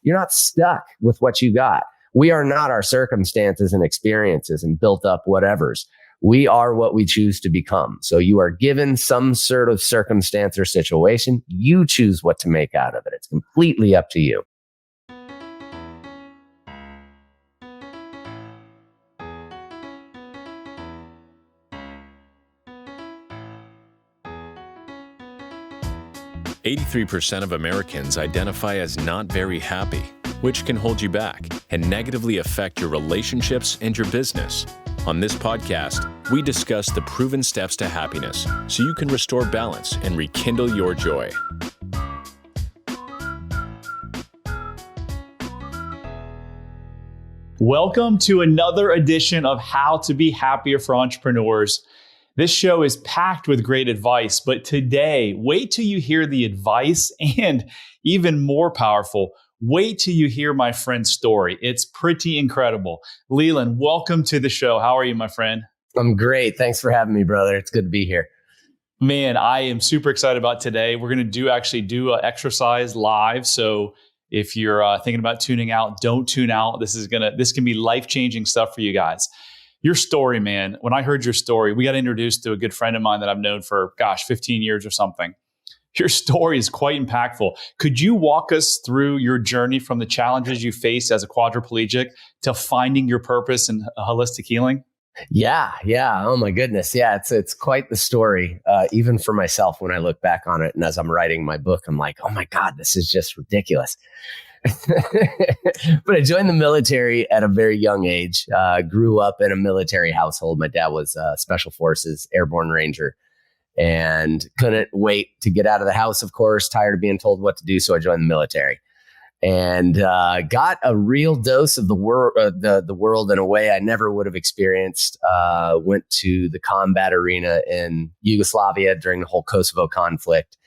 You're not stuck with what you got. We are not our circumstances and experiences and built up whatevers. We are what we choose to become. So you are given some sort of circumstance or situation. You choose what to make out of it. It's completely up to you. "83% of Americans identify as not very happy, which can hold you back and negatively affect your relationships and your business. On this podcast, we discuss the proven steps to happiness so you can restore balance and rekindle your joy. Welcome to another edition of How to Be Happier for Entrepreneurs. This show is packed with great advice, but today, wait till you hear the advice, and even more powerful, wait till you hear my friend's story. It's pretty incredible. Leland, welcome to the show. How are you, my friend? I'm great. Thanks for having me, brother. It's good to be here. Man, I am super excited about today. We're going to do an exercise live. So if you're thinking about tuning out, don't tune out. This can be life-changing stuff for you guys. Your story, man, when I heard your story, we got introduced to a good friend of mine that I've known for, 15 years or something. Your story is quite impactful. Could you walk us through your journey from the challenges you faced as a quadriplegic to finding your purpose in holistic healing? Yeah. Oh my goodness. Yeah, it's quite the story. Even for myself, when I look back on it, and as I'm writing my book, I'm like, oh my God, this is just ridiculous. But I joined the military at a very young age. Grew up in a military household. My dad was Special Forces Airborne Ranger, and couldn't wait to get out of the house. Of course, tired of being told what to do, so I joined the military. And got a real dose of the world in a way I never would have experienced. Went to the combat arena in Yugoslavia during the whole Kosovo conflict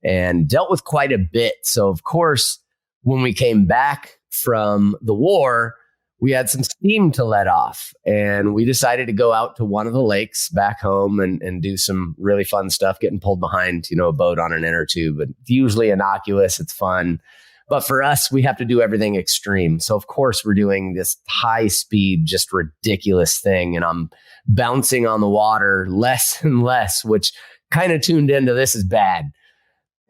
and dealt with quite a bit. So, of course, when we came back from the war, we had some steam to let off. And we decided to go out to one of the lakes back home and do some really fun stuff, getting pulled behind, a boat on an inner tube. And it's usually innocuous. It's fun. But for us, we have to do everything extreme. So, of course, we're doing this high speed, just ridiculous thing. And I'm bouncing on the water less and less, which kind of tuned into this is bad.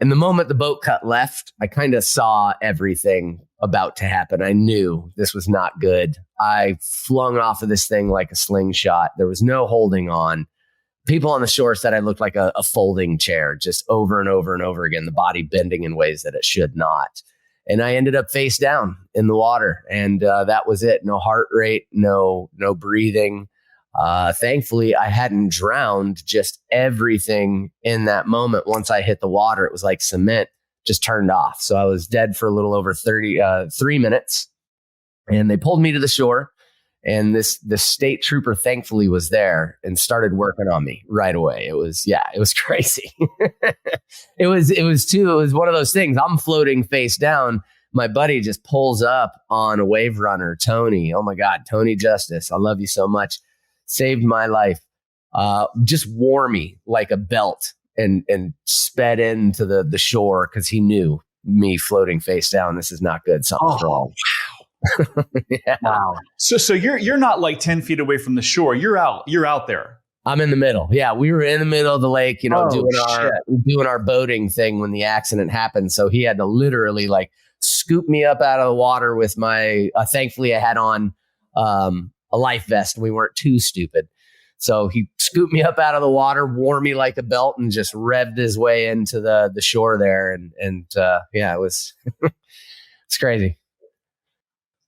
And the moment the boat cut left, I kind of saw everything about to happen. I knew this was not good. I flung off of this thing like a slingshot. There was no holding on. People on the shore said I looked like a folding chair, just over and over and over again, the body bending in ways that it should not. And I ended up face down in the water. And that was it. No heart rate, no breathing. Thankfully, I hadn't drowned. Just everything in that moment. Once I hit the water, it was like cement just turned off. So I was dead for a little over 3 minutes. And they pulled me to the shore. And this state trooper thankfully was there and started working on me right away. It was crazy. It was one of those things. I'm floating face down. My buddy just pulls up on a wave runner, Tony. Oh my God, Tony Justice. I love you so much. Saved my life. Just wore me like a belt and sped into the shore because he knew me floating face down. This is not good. Something's wrong. Yeah. Wow. So you're not like 10 feet away from the shore. You're out there. I'm in the middle. Yeah. We were in the middle of the lake, doing our boating thing when the accident happened. So he had to literally like scoop me up out of the water with my, thankfully I had on, a life vest. We weren't too stupid. So he scooped me up out of the water, wore me like a belt, and just revved his way into the shore there. And it was, it's crazy.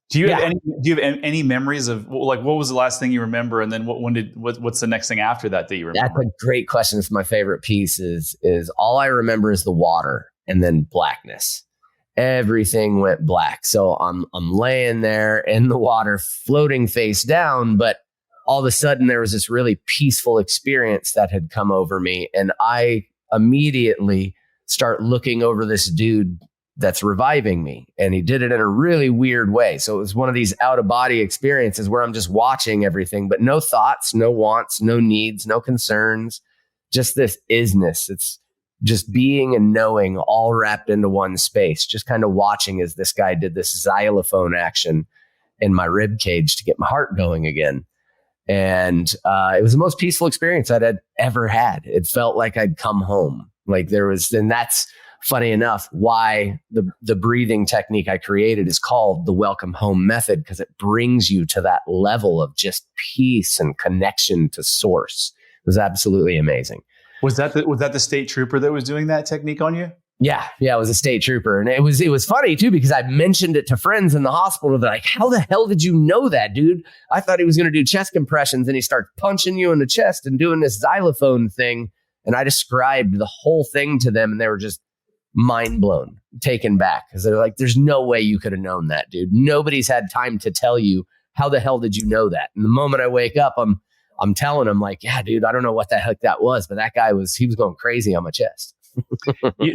Do you have any memories of like what was the last thing you remember, and then what's the next thing after that you remember? That's a great question. It's my favorite piece. Is all I remember is the water and then blackness. Everything went black. So I'm laying there in the water, floating face down, but all of a sudden there was this really peaceful experience that had come over me, and I immediately start looking over this dude that's reviving me. And he did it in a really weird way. So it was one of these out of body experiences where I'm just watching everything, but no thoughts, no wants, no needs, no concerns, just this isness. It's just being and knowing all wrapped into one space, just kind of watching as this guy did this xylophone action in my rib cage to get my heart going again. And it was the most peaceful experience I'd had ever had. It felt like I'd come home. Like there was, and that's funny enough why the breathing technique I created is called the welcome home method, because it brings you to that level of just peace and connection to source. It was absolutely amazing. Was that the state trooper that was doing that technique on you? Yeah, it was a state trooper. And it was funny too, because I mentioned it to friends in the hospital. They're like, how the hell did you know that, dude? I thought he was going to do chest compressions, and he starts punching you in the chest and doing this xylophone thing. And I described the whole thing to them, and they were just mind blown, taken back, because they're like, there's no way you could have known that, dude. Nobody's had time to tell you. How the hell did you know that? And the moment I wake up, I'm telling him like, yeah, dude, I don't know what the heck that was, but that guy was going crazy on my chest.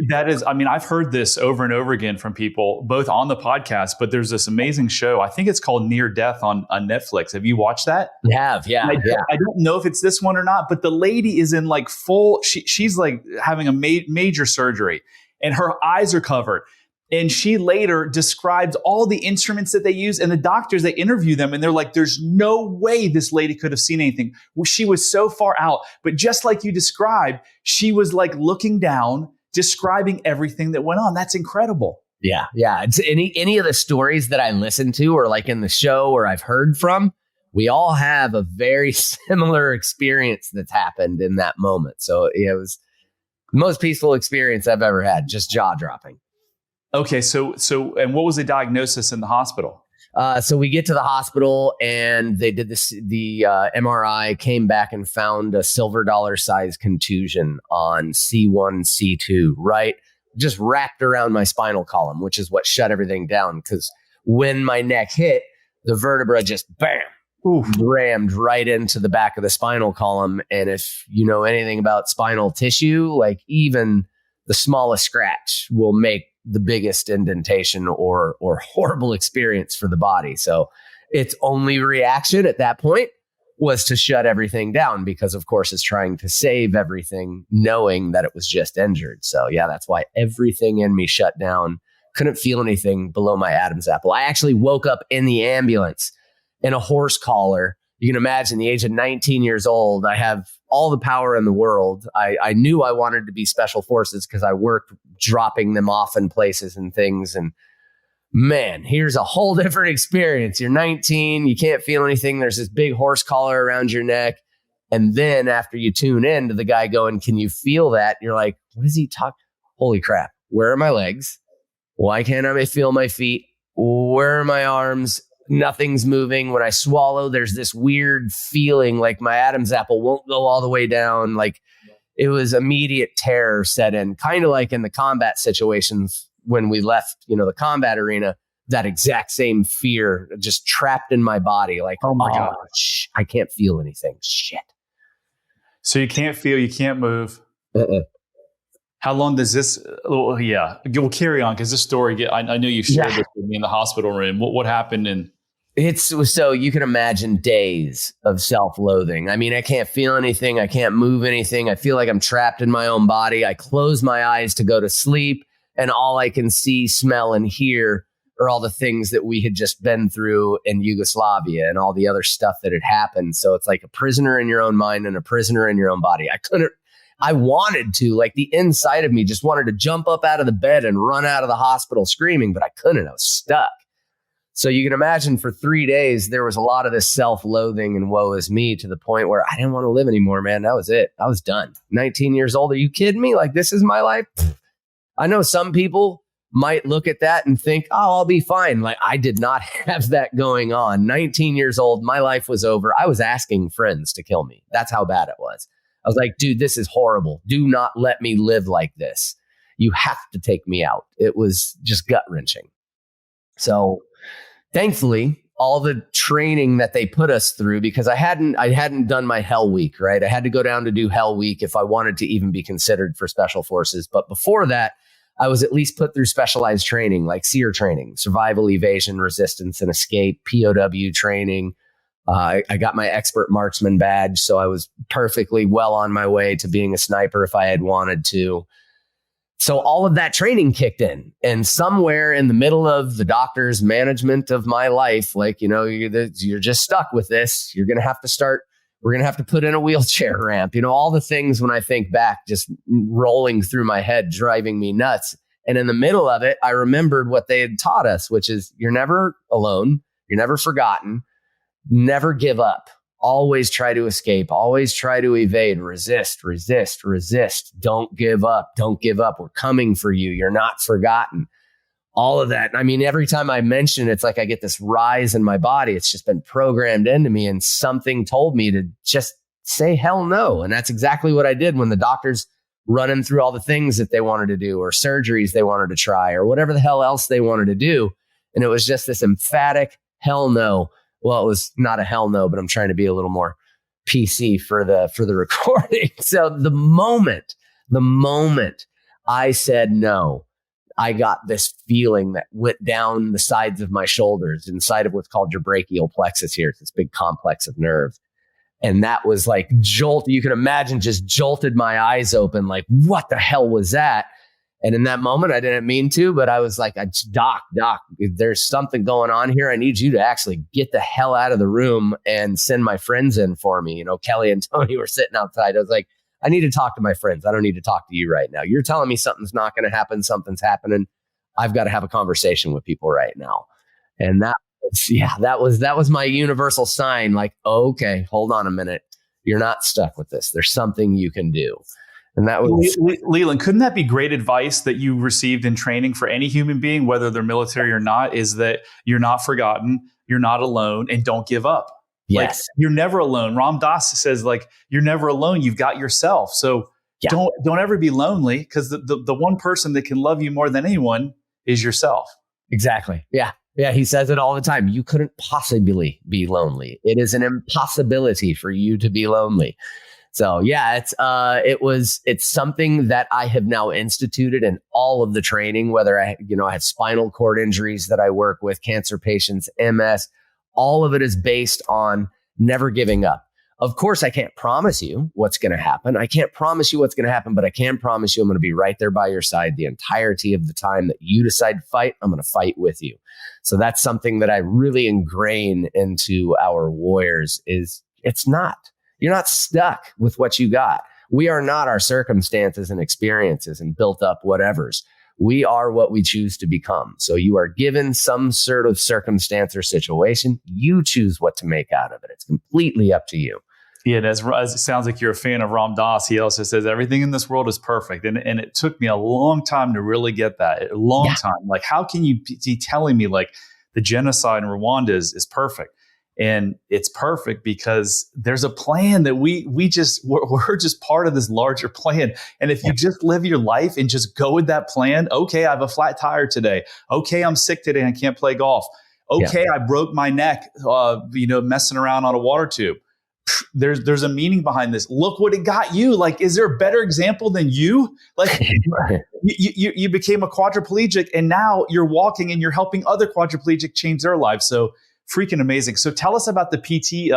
That is, I mean, I've heard this over and over again from people, both on the podcast, but there's this amazing show. I think it's called Near Death on Netflix. Have you watched that? I have, yeah. I don't know if it's this one or not, but the lady is in like full, she's like having a major surgery and her eyes are covered. And she later describes all the instruments that they use, and the doctors, they interview them and they're like, there's no way this lady could have seen anything. Well, she was so far out. But just like you described, she was like looking down, describing everything that went on. That's incredible. Yeah. It's any of the stories that I listen to or like in the show or I've heard from, we all have a very similar experience that's happened in that moment. So it was the most peaceful experience I've ever had, just jaw dropping. Okay, so and what was the diagnosis in the hospital? So we get to the hospital and they did the MRI, came back and found a silver dollar size contusion on C1, C2, right? Just wrapped around my spinal column, which is what shut everything down. Because when my neck hit, the vertebra just bam, rammed right into the back of the spinal column. And if you know anything about spinal tissue, like even the smallest scratch will make the biggest indentation or horrible experience for the body. So its only reaction at that point was to shut everything down, because of course it's trying to save everything, knowing that it was just injured. So yeah, that's why everything in me shut down. Couldn't feel anything below my Adam's apple. I actually woke up in the ambulance in a horse collar. You can imagine the age of 19 years old. I have all the power in the world. I knew I wanted to be special forces because I worked dropping them off in places and things. And man, here's a whole different experience. You're 19, you can't feel anything. There's this big horse collar around your neck. And then after you tune in to the guy going, can you feel that? You're like, what is he talking? Holy crap. Where are my legs? Why can't I feel my feet? Where are my arms? Nothing's moving. When I swallow, there's this weird feeling like my Adam's apple won't go all the way down. Like it was immediate terror set in, kind of like in the combat situations when we left, the combat arena, that exact same fear just trapped in my body. Like, oh my gosh, I can't feel anything. Shit. So you can't feel, you can't move. How long does this? Yeah, we'll carry on because this story. I know you shared this with me in the hospital room. What happened? And so you can imagine days of self-loathing. I mean, I can't feel anything. I can't move anything. I feel like I'm trapped in my own body. I close my eyes to go to sleep, and all I can see, smell, and hear are all the things that we had just been through in Yugoslavia and all the other stuff that had happened. So it's like a prisoner in your own mind and a prisoner in your own body. I wanted to, like the inside of me just wanted to jump up out of the bed and run out of the hospital screaming, but I couldn't. I was stuck. So you can imagine for 3 days, there was a lot of this self-loathing and woe is me, to the point where I didn't want to live anymore, man. That was it. I was done. 19 years old. Are you kidding me? Like, this is my life. I know some people might look at that and think, oh, I'll be fine. Like, I did not have that going on. 19 years old. My life was over. I was asking friends to kill me. That's how bad it was. I was like, dude, this is horrible. Do not let me live like this. You have to take me out. It was just gut wrenching. So thankfully, all the training that they put us through, because I hadn't done my Hell Week, right? I had to go down to do Hell Week if I wanted to even be considered for special forces. But before that, I was at least put through specialized training, like SEER training, survival, evasion, resistance, and escape, POW training. I got my expert marksman badge, so I was perfectly well on my way to being a sniper if I had wanted to. So all of that training kicked in, and somewhere in the middle of the doctor's management of my life, like, you're just stuck with this. We're going to have to put in a wheelchair ramp, all the things when I think back, just rolling through my head, driving me nuts. And in the middle of it, I remembered what they had taught us, which is you're never alone. You're never forgotten. Never give up. Always try to escape. Always try to evade. Resist, resist, resist. Don't give up. Don't give up. We're coming for you. You're not forgotten. All of that. I mean, every time I mention it, it's like I get this rise in my body. It's just been programmed into me, and something told me to just say hell no. And that's exactly what I did when the doctors running through all the things that they wanted to do, or surgeries they wanted to try, or whatever the hell else they wanted to do. And it was just this emphatic hell no. Well, it was not a hell no, but I'm trying to be a little more PC for the recording. So the moment I said no, I got this feeling that went down the sides of my shoulders, inside of what's called your brachial plexus here. It's this big complex of nerves. And that was like you can imagine, just jolted my eyes open, like, what the hell was that? And in that moment, I didn't mean to, but I was like, Doc, there's something going on here. I need you to actually get the hell out of the room and send my friends in for me. Kelly and Tony were sitting outside. I was like, I need to talk to my friends. I don't need to talk to you right now. You're telling me something's not going to happen. Something's happening. I've got to have a conversation with people right now. And that was my universal sign. Like, okay, hold on a minute. You're not stuck with this. There's something you can do. And that was Leland. Couldn't that be great advice that you received in training for any human being, whether they're military or not, is that you're not forgotten, you're not alone, and don't give up. Yes. Like, you're never alone. Ram Dass says, like, you're never alone. You've got yourself. So don't ever be lonely, because the one person that can love you more than anyone is yourself. Exactly. Yeah. Yeah. He says it all the time. You couldn't possibly be lonely. It is an impossibility for you to be lonely. So yeah, it's something that I have now instituted in all of the training, whether I have spinal cord injuries that I work with, cancer patients, MS, all of it is based on never giving up. Of course, I can't promise you what's going to happen. But I can promise you I'm going to be right there by your side the entirety of the time that you decide to fight. I'm going to fight with you. So that's something that I really ingrain into our warriors is you're not stuck with what you got. We are not our circumstances and experiences and built up whatevers. We are what we choose to become. So you are given some sort of circumstance or situation. You choose what to make out of it. It's completely up to you. Yeah, and as it sounds like you're a fan of Ram Dass, he also says everything in this world is perfect. And it took me a long time to really get that. A long time. Like, how can you be telling me like the genocide in Rwanda is perfect? And it's perfect because there's a plan that we're just part of this larger plan. And if you just live your life and just go with that plan, okay, I have a flat tire today. Okay, I'm sick today and I can't play golf. Okay, I broke my neck, messing around on a water tube. There's a meaning behind this. Look what it got you. Like, is there a better example than you? Like, you became a quadriplegic and now you're walking and you're helping other quadriplegic change their lives. So freaking amazing. So tell us about the PT,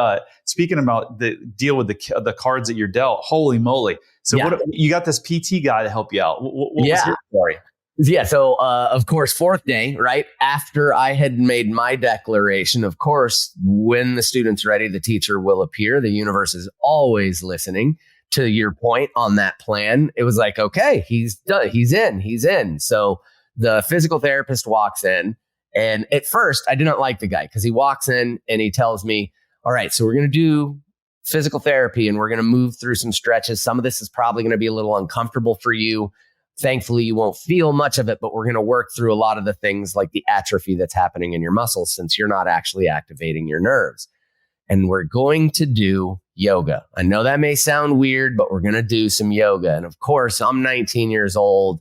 speaking about the deal with the cards that you're dealt. Holy moly. So what you got this PT guy to help you out. What was your story? Yeah. So, of course, fourth day, right after I had made my declaration, of course, when the student's ready, the teacher will appear. The universe is always listening. To your point on that plan, it was like, okay, he's done. He's in. So the physical therapist walks in. And at first, I didn't like the guy because he walks in and he tells me, all right, so we're going to do physical therapy and we're going to move through some stretches. Some of this is probably going to be a little uncomfortable for you. Thankfully, you won't feel much of it, but we're going to work through a lot of the things like the atrophy that's happening in your muscles since you're not actually activating your nerves. And we're going to do yoga. I know that may sound weird, but we're going to do some yoga. And of course, I'm 19 years old.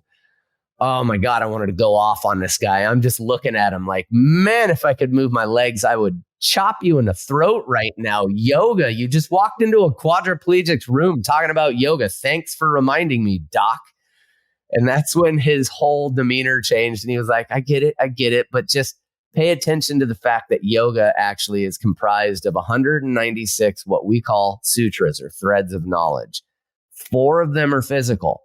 Oh my God, I wanted to go off on this guy. I'm just looking at him like, man, if I could move my legs, I would chop you in the throat right now. Yoga. You just walked into a quadriplegic's room talking about yoga. Thanks for reminding me, doc. And that's when his whole demeanor changed. And he was like, I get it. But just pay attention to the fact that yoga actually is comprised of 196, what we call sutras or threads of knowledge. 4 of them are physical.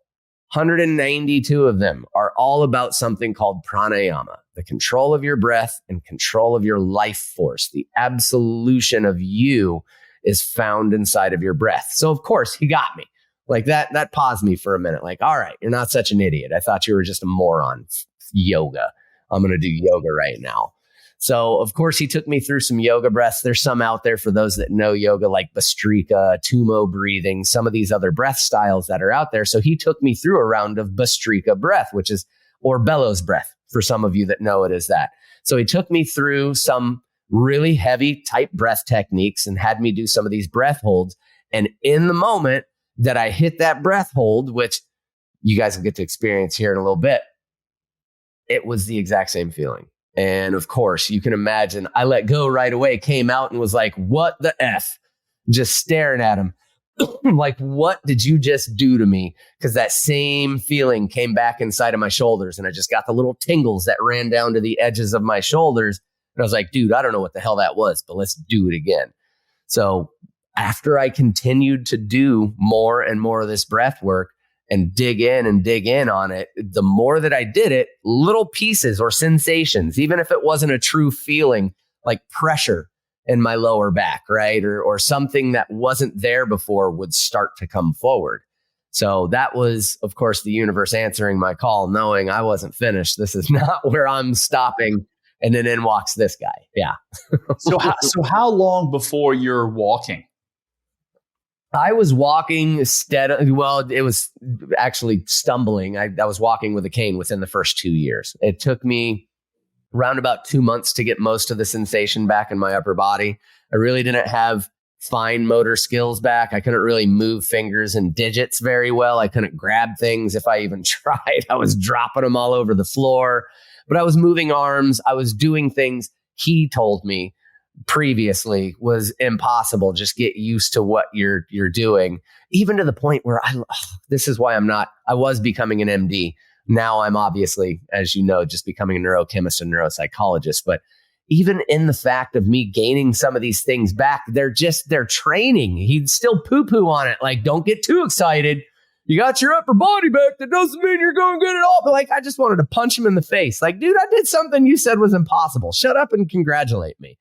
192 of them are all about something called pranayama, the control of your breath and control of your life force. The absolution of you is found inside of your breath. So of course he got me like that. That paused me for a minute. Like, all right, you're not such an idiot. I thought you were just a moron. Yoga. I'm going to do yoga right now. So of course he took me through some yoga breaths. There's some out there for those that know yoga, like Bastrika, Tumo breathing, some of these other breath styles that are out there. So he took me through a round of Bastrika breath, which is, or bellows breath for some of you that know it as that. So he took me through some really heavy type breath techniques and had me do some of these breath holds. And in the moment that I hit that breath hold, which you guys will get to experience here in a little bit, it was the exact same feeling. And of course, you can imagine I let go right away, came out and was like, what the F? Just staring at him. Like, what did you just do to me? Because that same feeling came back inside of my shoulders. And I just got the little tingles that ran down to the edges of my shoulders. And I was like, dude, I don't know what the hell that was, but let's do it again. So after I continued to do more and more of this breath work, and dig in on it, the more that I did it, little pieces or sensations, even if it wasn't a true feeling, like pressure in my lower back, right? Or something that wasn't there before would start to come forward. So that was, of course, the universe answering my call, knowing I wasn't finished. This is not where I'm stopping. And then in walks this guy. Yeah. So how long before you're walking? I was walking steadily. Well, it was actually stumbling. I was walking with a cane within the first 2 years. It took me around about 2 months to get most of the sensation back in my upper body. I really didn't have fine motor skills back. I couldn't really move fingers and digits very well. I couldn't grab things if I even tried. I was dropping them all over the floor, but I was moving arms. I was doing things he told me previously was impossible. Just get used to what you're doing, even to the point where this is why I was becoming an MD. Now I'm obviously, as you know, just becoming a neurochemist and neuropsychologist. But even in the fact of me gaining some of these things back, they're training. He'd still poo-poo on it. Like, don't get too excited. You got your upper body back. That doesn't mean you're going to get it all. But like, I just wanted to punch him in the face. Like, dude, I did something you said was impossible. Shut up and congratulate me.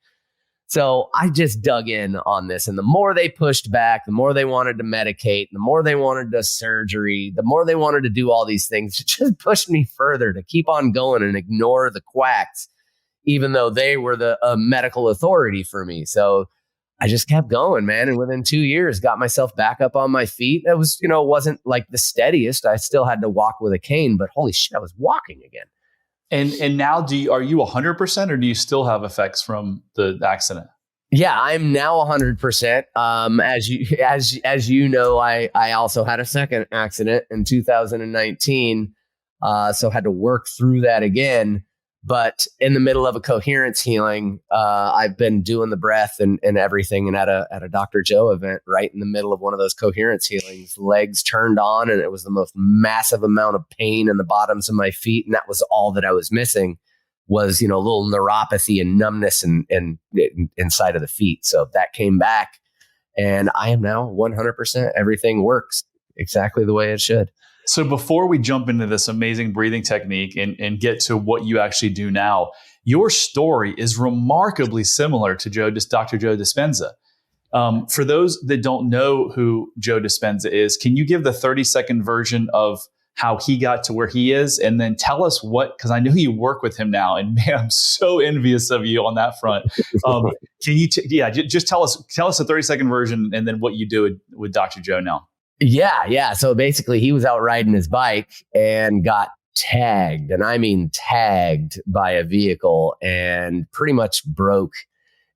So I just dug in on this. And the more they pushed back, the more they wanted to medicate, the more they wanted the surgery, the more they wanted to do all these things. It just pushed me further to keep on going and ignore the quacks, even though they were the medical authority for me. So I just kept going, man. And within 2 years, got myself back up on my feet. It was, wasn't like the steadiest. I still had to walk with a cane, but holy shit, I was walking again. And now are you 100% or do you still have effects from the accident? Yeah, I'm now 100%. As you know, I also had a second accident in 2019. So had to work through that again. But in the middle of a coherence healing, I've been doing the breath and everything. And at a Dr. Joe event, right in the middle of one of those coherence healings, legs turned on, and it was the most massive amount of pain in the bottoms of my feet. And that was all that I was missing was, a little neuropathy and numbness and inside of the feet. So that came back, and I am now 100%. Everything works exactly the way it should. So before we jump into this amazing breathing technique and get to what you actually do now, your story is remarkably similar to Dr. Joe Dispenza. For those that don't know who Joe Dispenza is, can you give the 30-second version of how he got to where he is? And then tell us because I know you work with him now, and man, I'm so envious of you on that front. Can you, just tell us the 30-second version and then what you do with Dr. Joe now. Yeah. So basically he was out riding his bike and got tagged, and I mean tagged, by a vehicle and pretty much broke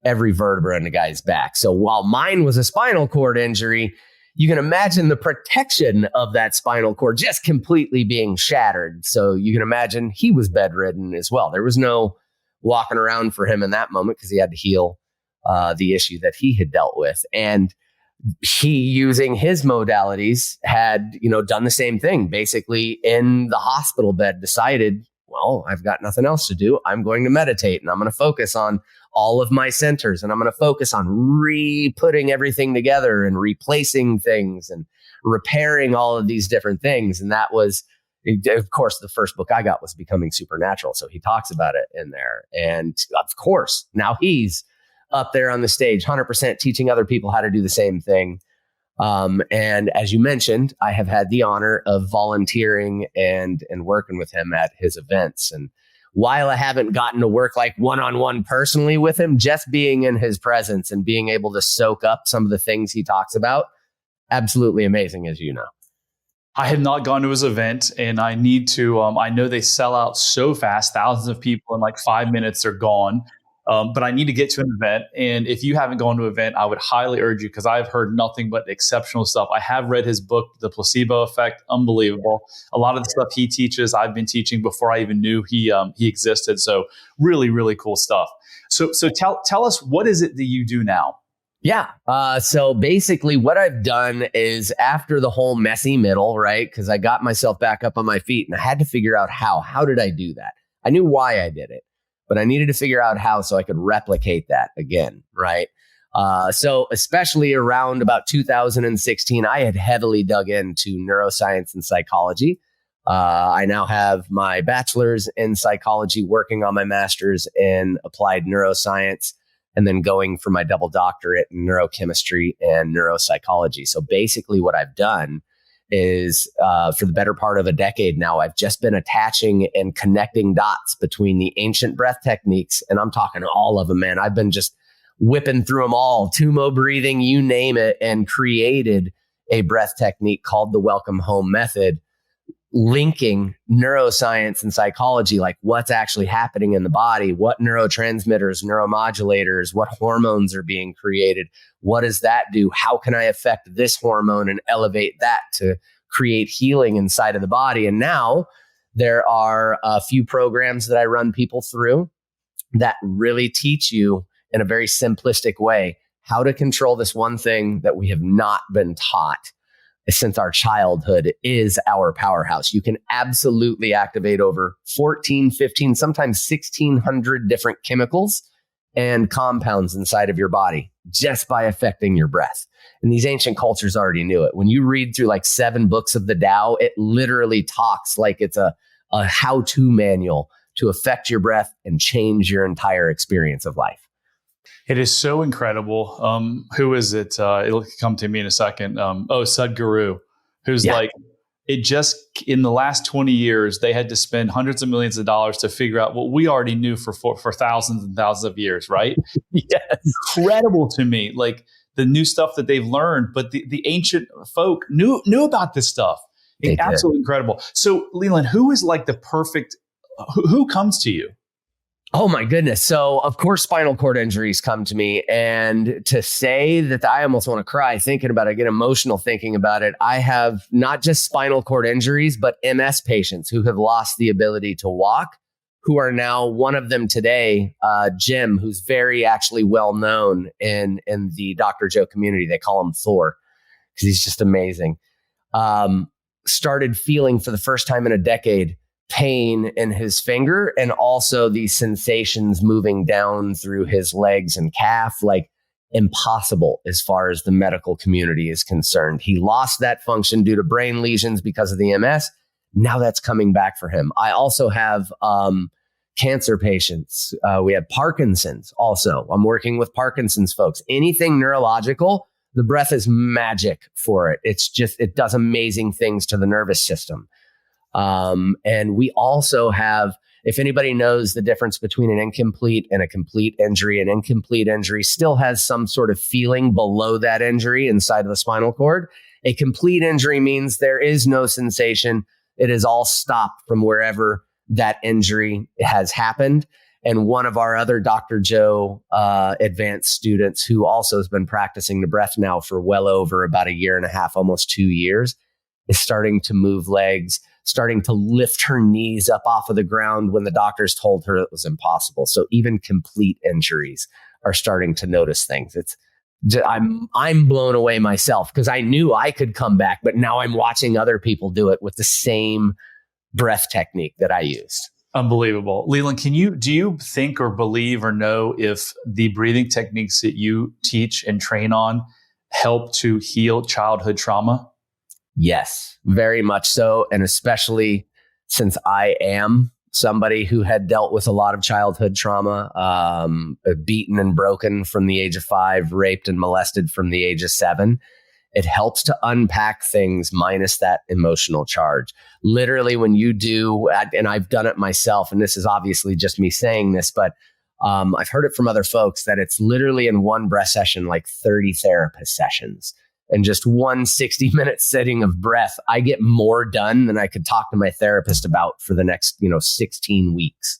every vertebra in the guy's back. So while mine was a spinal cord injury, you can imagine the protection of that spinal cord just completely being shattered. So you can imagine he was bedridden as well. There was no walking around for him in that moment because he had to heal the issue that he had dealt with. And he, using his modalities, had, done the same thing. Basically, in the hospital bed, decided, well, I've got nothing else to do. I'm going to meditate, and I'm going to focus on all of my centers, and I'm going to focus on re-putting everything together and replacing things and repairing all of these different things. And that was, of course, the first book I got was Becoming Supernatural. So he talks about it in there. And of course, now he's up there on the stage, 100% teaching other people how to do the same thing. And as you mentioned, I have had the honor of volunteering and working with him at his events. And while I haven't gotten to work like one-on-one personally with him, just being in his presence and being able to soak up some of the things he talks about, absolutely amazing, as you know. I have not gone to his event, and I need to. I know they sell out so fast, thousands of people in like 5 minutes are gone. But I need to get to an event. And if you haven't gone to an event, I would highly urge you, because I've heard nothing but exceptional stuff. I have read his book, The Placebo Effect. Unbelievable. A lot of the stuff he teaches, I've been teaching before I even knew he existed. So really, really cool stuff. So tell us, what is it that you do now? Yeah. So basically what I've done is, after the whole messy middle, right? Because I got myself back up on my feet and I had to figure out how did I do that? I knew why I did it, but I needed to figure out how so I could replicate that again, right? So especially around about 2016, I had heavily dug into neuroscience and psychology. I now have my bachelor's in psychology, working on my master's in applied neuroscience, and then going for my double doctorate in neurochemistry and neuropsychology. So basically what I've done is, for the better part of a decade now, I've just been attaching and connecting dots between the ancient breath techniques. And I'm talking all of them, man. I've been just whipping through them all, Tumo breathing, you name it, and created a breath technique called the Welcome Home Method, linking neuroscience and psychology, like what's actually happening in the body, what neurotransmitters, neuromodulators, what hormones are being created, what does that do, how can I affect this hormone and elevate that to create healing inside of the body. And now there are a few programs that I run people through that really teach you in a very simplistic way how to control this one thing that we have not been taught since our childhood is our powerhouse. You can absolutely activate over 14, 15, sometimes 1,600 different chemicals and compounds inside of your body just by affecting your breath. And these ancient cultures already knew it. When you read through like 7 books of the Tao, it literally talks like it's a how-to manual to affect your breath and change your entire experience of life. It is so incredible. Who is it? It'll come to me in a second. Sadhguru, who's like, it just in the last 20 years, they had to spend hundreds of millions of dollars to figure out what we already knew for thousands and thousands of years, right? Yes. Incredible to me, like the new stuff that they've learned, but the ancient folk knew about this stuff. It's absolutely incredible. So Leland, who is like the perfect, who comes to you? Oh my goodness. So of course, spinal cord injuries come to me, and to say that I almost want to cry thinking about it, I get emotional thinking about it. I have not just spinal cord injuries, but MS patients who have lost the ability to walk, who are now, one of them today, Jim, who's very actually well known in the Dr. Joe community. They call him Thor because he's just amazing. Started feeling for the first time in a decade pain in his finger, and also these sensations moving down through his legs and calf, like impossible as far as the medical community is concerned. He lost that function due to brain lesions because of the MS. Now that's coming back for him. I also have cancer patients. We have Parkinson's also. I'm working with Parkinson's folks. Anything neurological, the breath is magic for it. It's just, it does amazing things to the nervous system. And we also have, if anybody knows the difference between an incomplete and a complete injury, an incomplete injury still has some sort of feeling below that injury inside of the spinal cord. A complete injury means there is no sensation. It is all stopped from wherever that injury has happened. And one of our other Dr. Joe advanced students, who also has been practicing the breath now for well over about 1.5 years, almost 2 years, is starting to move legs, starting to lift her knees up off of the ground when the doctors told her it was impossible. So even complete injuries are starting to notice things. I'm blown away myself because I knew I could come back, but now I'm watching other people do it with the same breath technique that I used. Unbelievable. Leland, do you think or believe or know if the breathing techniques that you teach and train on help to heal childhood trauma? Yes, very much so. And especially since I am somebody who had dealt with a lot of childhood trauma, beaten and broken from the age of 5, raped and molested from the age of 7. It helps to unpack things minus that emotional charge. Literally, when you do, and I've done it myself, and this is obviously just me saying this, but I've heard it from other folks that it's literally in one breath session, like 30 therapist sessions. And just one 60-minute sitting of breath, I get more done than I could talk to my therapist about for the next, 16 weeks.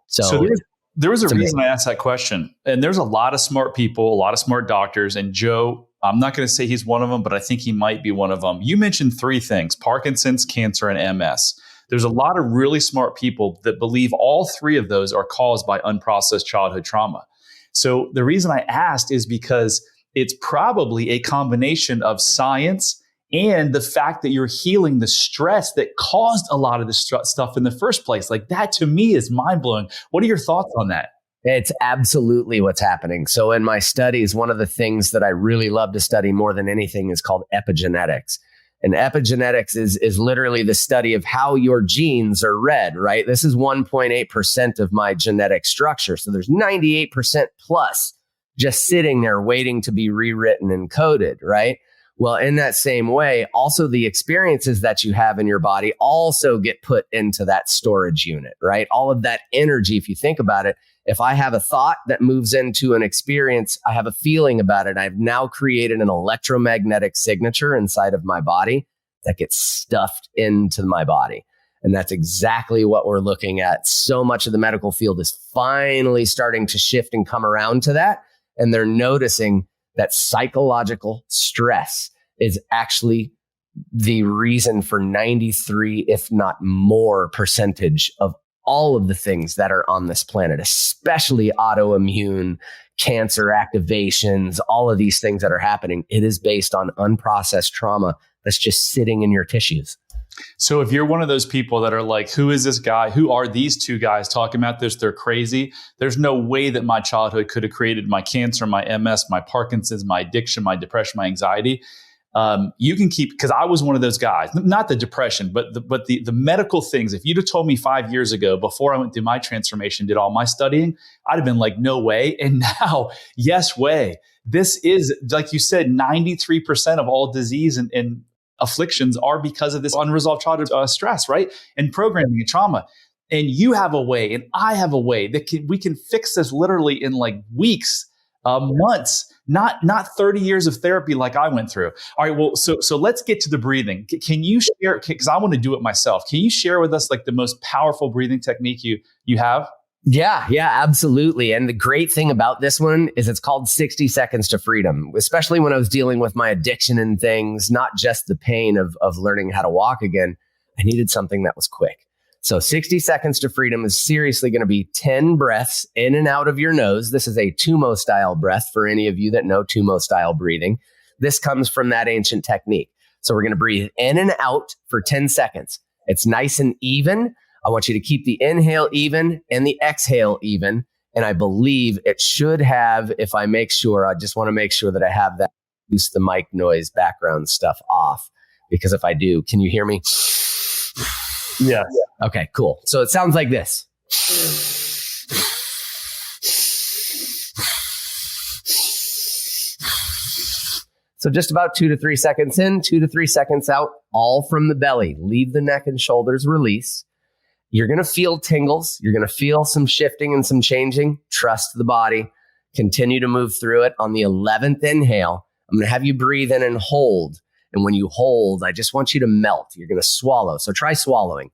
So there was a reason I asked that question. And there's a lot of smart people, a lot of smart doctors. And Joe, I'm not going to say he's one of them, but I think he might be one of them. You mentioned 3 things: Parkinson's, cancer, and MS. There's a lot of really smart people that believe all 3 of those are caused by unprocessed childhood trauma. So the reason I asked is because it's probably a combination of science and the fact that you're healing the stress that caused a lot of this stuff in the first place. Like, that to me is mind blowing. What are your thoughts on that? It's absolutely what's happening. So in my studies, one of the things that I really love to study more than anything is called epigenetics. And epigenetics is literally the study of how your genes are read, right? This is 1.8% of my genetic structure. So there's 98% plus just sitting there waiting to be rewritten and coded, right? Well, in that same way, also the experiences that you have in your body also get put into that storage unit, right? All of that energy, if you think about it, if I have a thought that moves into an experience, I have a feeling about it, I've now created an electromagnetic signature inside of my body that gets stuffed into my body. And that's exactly what we're looking at. So much of the medical field is finally starting to shift and come around to that. And they're noticing that psychological stress is actually the reason for 93, if not more, percentage of all of the things that are on this planet, especially autoimmune, cancer activations, all of these things that are happening. It is based on unprocessed trauma that's just sitting in your tissues. So if you're one of those people that are like, who is this guy? Who are these 2 guys talking about this? They're crazy. There's no way that my childhood could have created my cancer, my MS, my Parkinson's, my addiction, my depression, my anxiety. You can keep, because I was one of those guys, not the depression, but the medical things. If you'd have told me 5 years ago, before I went through my transformation, did all my studying, I'd have been like, no way. And now, yes way. This is, like you said, 93% of all disease and afflictions are because of this unresolved childhood stress, right? And programming and trauma. And you have a way, and I have a way that we can fix this literally in like weeks, months, not 30 years of therapy like I went through. All right, well, so let's get to the breathing. Can you share, because I want to do it myself. Can you share with us like the most powerful breathing technique you have? Yeah, absolutely. And the great thing about this one is it's called 60 Seconds to Freedom, especially when I was dealing with my addiction and things, not just the pain of learning how to walk again. I needed something that was quick. So 60 Seconds to Freedom is seriously going to be 10 breaths in and out of your nose. This is a Tumo style breath for any of you that know Tumo style breathing. This comes from that ancient technique. So we're going to breathe in and out for 10 seconds. It's nice and even. I want you to keep the inhale even and the exhale even. And I believe it should have, if I make sure, I just want to make sure that I have that use the mic noise background stuff off. Because if I do, can you hear me? Yeah. Okay, cool. So it sounds like this. So just about 2 to 3 seconds in, 2 to 3 seconds out, all from the belly. Leave the neck and shoulders release. You're going to feel tingles. You're going to feel some shifting and some changing. Trust the body. Continue to move through it. On the 11th inhale, I'm going to have you breathe in and hold. And when you hold, I just want you to melt. You're going to swallow. So try swallowing.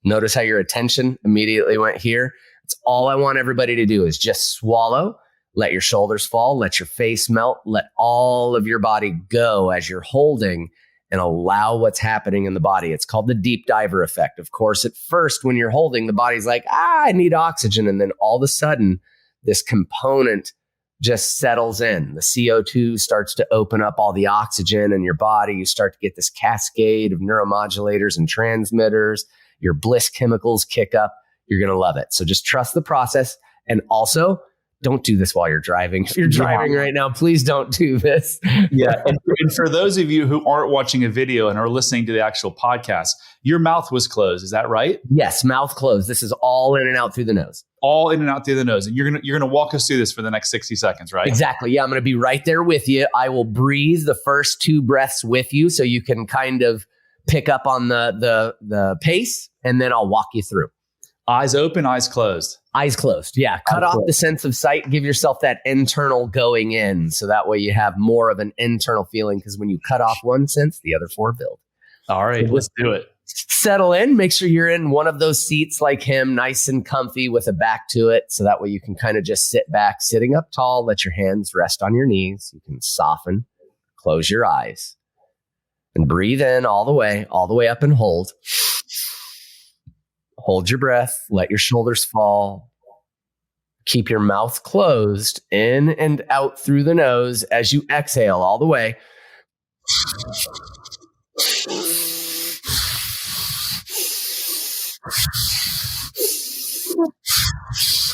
Notice how your attention immediately went here. It's all I want everybody to do is just swallow. Let your shoulders fall. Let your face melt. Let all of your body go as you're holding and allow what's happening in the body. It's called the deep diver effect. Of course, at first, when you're holding, the body's like, I need oxygen. And then all of a sudden, this component just settles in. The CO2 starts to open up all the oxygen in your body. You start to get this cascade of neuromodulators and transmitters. Your bliss chemicals kick up. You're going to love it. So just trust the process. And also, don't do this while you're driving. If you're driving right now, please don't do this. Yeah. And for those of you who aren't watching a video and are listening to the actual podcast, your mouth was closed. Is that right? Yes, mouth closed. This is all in and out through the nose. All in and out through the nose. And you're gonna walk us through this for the next 60 seconds, right? Exactly. Yeah, I'm going to be right there with you. I will breathe the first 2 breaths with you so you can kind of pick up on the pace, and then I'll walk you through. Eyes open, eyes closed. Eyes closed. Yeah. Cut off the sense of sight. Give yourself that internal going in. So that way you have more of an internal feeling, because when you cut off one sense, the other 4 build. All right, let's do it. Settle in. Make sure you're in one of those seats like him, nice and comfy with a back to it. So that way you can kind of just sit back, sitting up tall. Let your hands rest on your knees. You can soften, close your eyes, and breathe in all the way up, and hold. Hold your breath. Let your shoulders fall. Keep your mouth closed, in and out through the nose as you exhale all the way.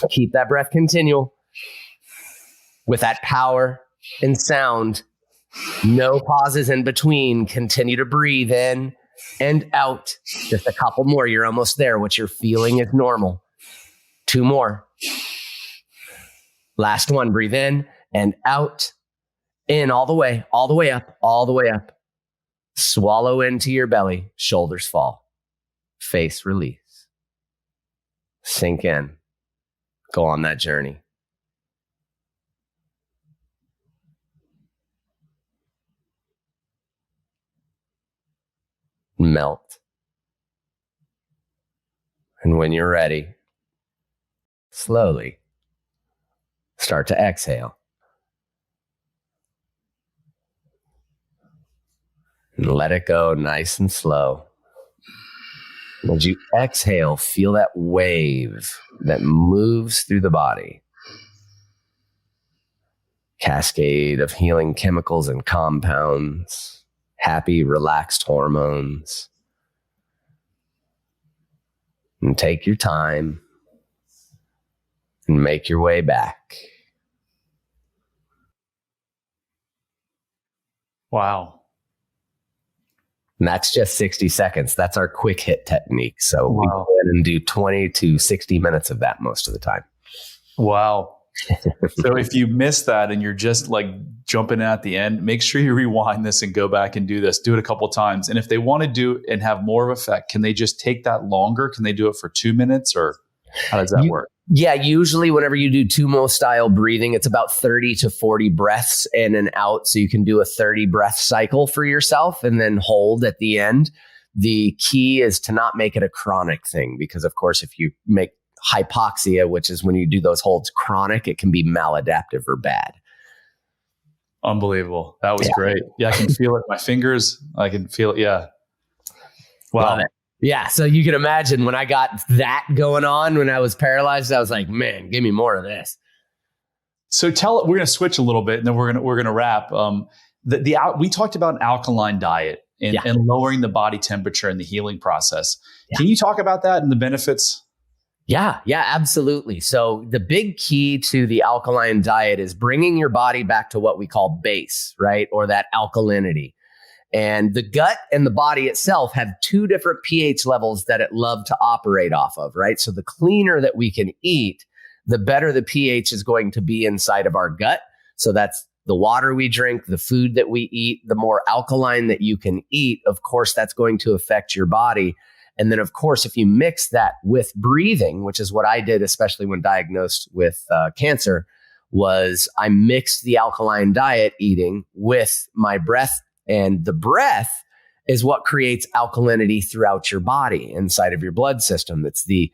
Keep that breath continual with that power and sound. No pauses in between. Continue to breathe in and out. Just a couple more. You're almost there. What you're feeling is normal. 2 more. Last one. Breathe in and out. In all the way up, all the way up. Swallow into your belly. Shoulders fall. Face release. Sink in. Go on that journey. Melt. And when you're ready, slowly start to exhale. And let it go nice and slow. As you exhale, feel that wave that moves through the body. Cascade of healing chemicals and compounds. Happy, relaxed hormones. And take your time and make your way back. Wow. And that's just 60 seconds. That's our quick hit technique. So we go ahead and do 20 to 60 minutes of that most of the time. Wow. So if you miss that and you're just like jumping at the end, make sure you rewind this and go back and do this. Do it a couple times. And if they want to do and have more of effect, can they just take that longer? Can they do it for 2 minutes, or how does that work? Yeah, usually whenever you do Tumo style breathing, it's about 30 to 40 breaths in and out. So you can do a 30 breath cycle for yourself and then hold at the end. The key is to not make it a chronic thing, because of course, if you make hypoxia, which is when you do those holds chronic, it can be maladaptive or bad. Unbelievable. That was great. Yeah, I can feel it. My fingers, I can feel it. Yeah. Wow. Yeah. So you can imagine when I got that going on, when I was paralyzed, I was like, man, give me more of this. So we're going to switch a little bit and then we're going to wrap. We talked about an alkaline diet and lowering the body temperature and the healing process. Yeah. Can you talk about that and the benefits? Yeah, absolutely. So the big key to the alkaline diet is bringing your body back to what we call base, right? Or that alkalinity. And the gut and the body itself have 2 different pH levels that it loves to operate off of, right? So the cleaner that we can eat, the better the pH is going to be inside of our gut. So that's the water we drink, the food that we eat, the more alkaline that you can eat, of course, that's going to affect your body. And then, of course, if you mix that with breathing, which is what I did, especially when diagnosed with cancer, was I mixed the alkaline diet eating with my breath. And the breath is what creates alkalinity throughout your body, inside of your blood system. It's the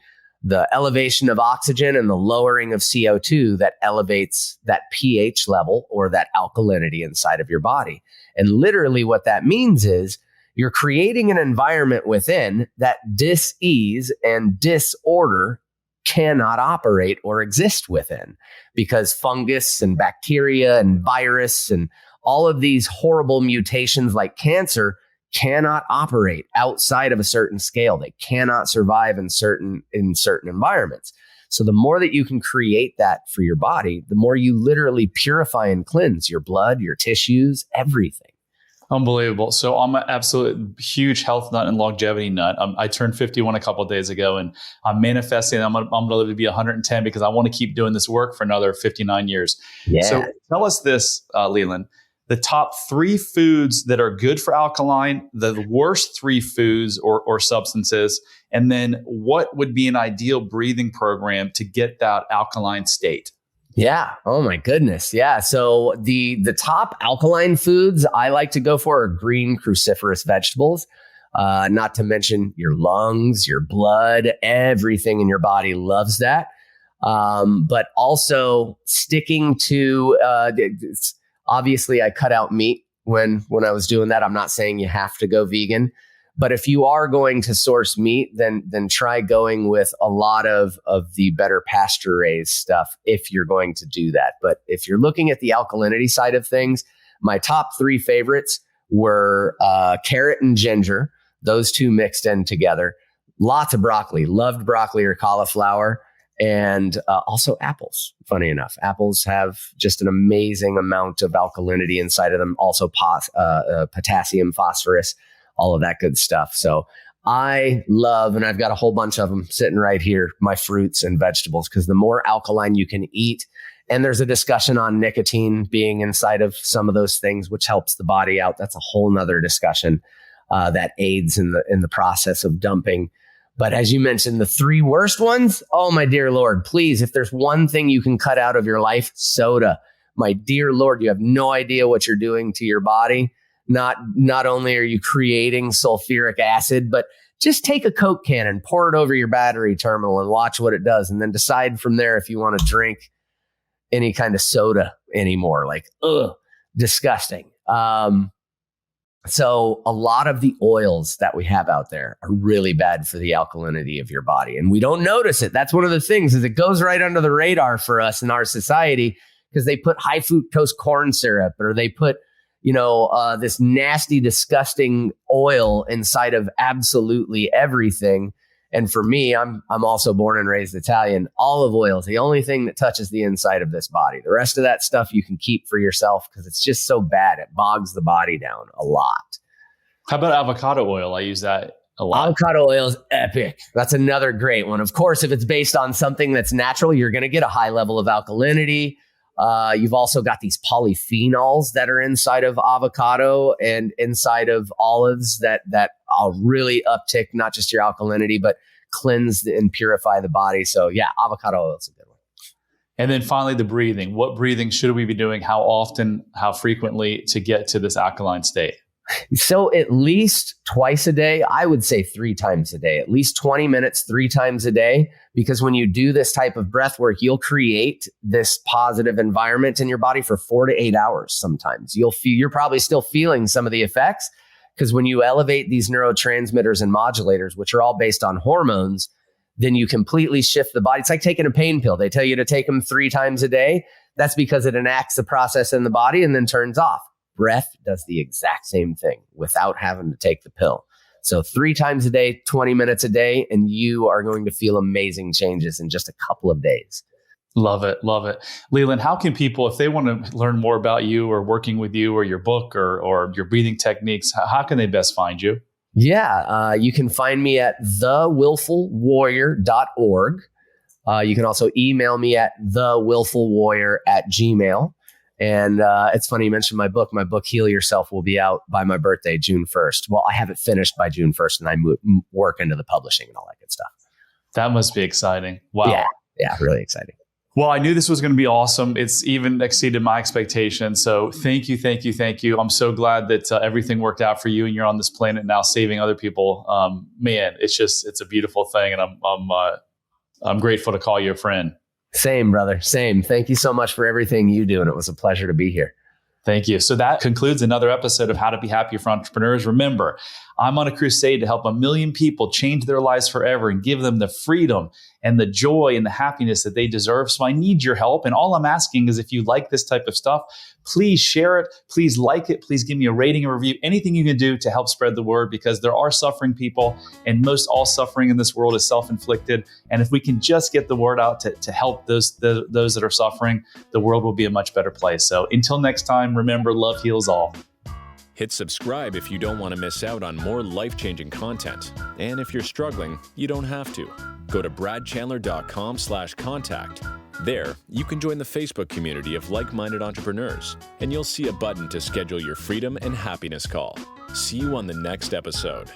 elevation of oxygen and the lowering of CO2 that elevates that pH level or that alkalinity inside of your body. And literally what that means is you're creating an environment within that dis-ease and disorder cannot operate or exist within, because fungus and bacteria and virus and all of these horrible mutations like cancer cannot operate outside of a certain scale. They cannot survive in certain environments. So the more that you can create that for your body, the more you literally purify and cleanse your blood, your tissues, everything. Unbelievable. So I'm an absolute huge health nut and longevity nut. I turned 51 a couple of days ago, and I'm manifesting. I'm going to live to be 110 because I want to keep doing this work for another 59 years. Yeah. So tell us this, Leland, the top 3 foods that are good for alkaline, the worst 3 foods or substances, and then what would be an ideal breathing program to get that alkaline state? Yeah. Oh my goodness. Yeah. So the top alkaline foods I like to go for are green cruciferous vegetables. Not to mention your lungs, your blood, everything in your body loves that. But also sticking to, obviously I cut out meat when I was doing that. I'm not saying you have to go vegan, but if you are going to source meat, then try going with a lot of the better pasture raised stuff if you're going to do that. But if you're looking at the alkalinity side of things, my top 3 favorites were carrot and ginger. Those 2 mixed in together. Lots of broccoli. Loved broccoli or cauliflower. And also apples. Funny enough, apples have just an amazing amount of alkalinity inside of them. Also potassium, phosphorus, all of that good stuff. So I love, and I've got a whole bunch of them sitting right here, my fruits and vegetables, because the more alkaline you can eat, and there's a discussion on nicotine being inside of some of those things, which helps the body out. That's a whole nother discussion that aids in the process of dumping. But as you mentioned, the 3 worst ones, oh my dear Lord, please, if there's one thing you can cut out of your life, soda. My dear Lord, you have no idea what you're doing to your body. Not only are you creating sulfuric acid, but just take a Coke can and pour it over your battery terminal and watch what it does. And then decide from there if you want to drink any kind of soda anymore. Like, disgusting. So a lot of the oils that we have out there are really bad for the alkalinity of your body. And we don't notice it. That's one of the things, is it goes right under the radar for us in our society because they put high fructose corn syrup, or they put this nasty, disgusting oil inside of absolutely everything. And for me, I'm also born and raised Italian. Olive oil is the only thing that touches the inside of this body. The rest of that stuff you can keep for yourself because it's just so bad. It bogs the body down a lot. How about avocado oil? I use that a lot. Avocado oil is epic. That's another great one. Of course, if it's based on something that's natural, you're going to get a high level of alkalinity. You've also got these polyphenols that are inside of avocado and inside of olives that really uptick not just your alkalinity, but cleanse and purify the body. So yeah, avocado oil is a good one. And then finally, the breathing. What breathing should we be doing? How often, how frequently to get to this alkaline state? So at least twice a day, I would say 3 times a day, at least 20 minutes, 3 times a day. Because when you do this type of breath work, you'll create this positive environment in your body for 4 to 8 hours. Sometimes you're probably still feeling some of the effects, because when you elevate these neurotransmitters and modulators, which are all based on hormones, then you completely shift the body. It's like taking a pain pill. They tell you to take them 3 times a day. That's because it enacts the process in the body and then turns off. Breath does the exact same thing without having to take the pill. So 3 times a day, 20 minutes a day, and you are going to feel amazing changes in just a couple of days. Love it. Love it. Leland, how can people, if they want to learn more about you or working with you or your book or your breathing techniques, how can they best find you? Yeah, you can find me at thewillfulwarrior.org. You can also email me at thewillfulwarrior@gmail.com. And it's funny you mentioned my book. My book, Heal Yourself, will be out by my birthday, June 1st. Well, I have it finished by June 1st, and I work into the publishing and all that good stuff. That must be exciting. Wow. Yeah, really exciting. Well, I knew this was going to be awesome. It's even exceeded my expectations. So thank you. I'm so glad that everything worked out for you and you're on this planet now saving other people. Man, it's a beautiful thing. And I'm grateful to call you a friend. Same, brother. Same. Thank you so much for everything you do. And it was a pleasure to be here. Thank you. So that concludes another episode of How to Be Happy for Entrepreneurs. Remember, I'm on a crusade to help 1 million people change their lives forever and give them the freedom and the joy and the happiness that they deserve. So I need your help. And all I'm asking is, if you like this type of stuff, please share it. Please like it. Please give me a rating and review. Anything you can do to help spread the word, because there are suffering people, and most all suffering in this world is self-inflicted. And if we can just get the word out to help those that are suffering, the world will be a much better place. So until next time, remember, love heals all. Hit subscribe if you don't want to miss out on more life-changing content. And if you're struggling, you don't have to. Go to bradchandler.com/contact. There, you can join the Facebook community of like-minded entrepreneurs, and you'll see a button to schedule your freedom and happiness call. See you on the next episode.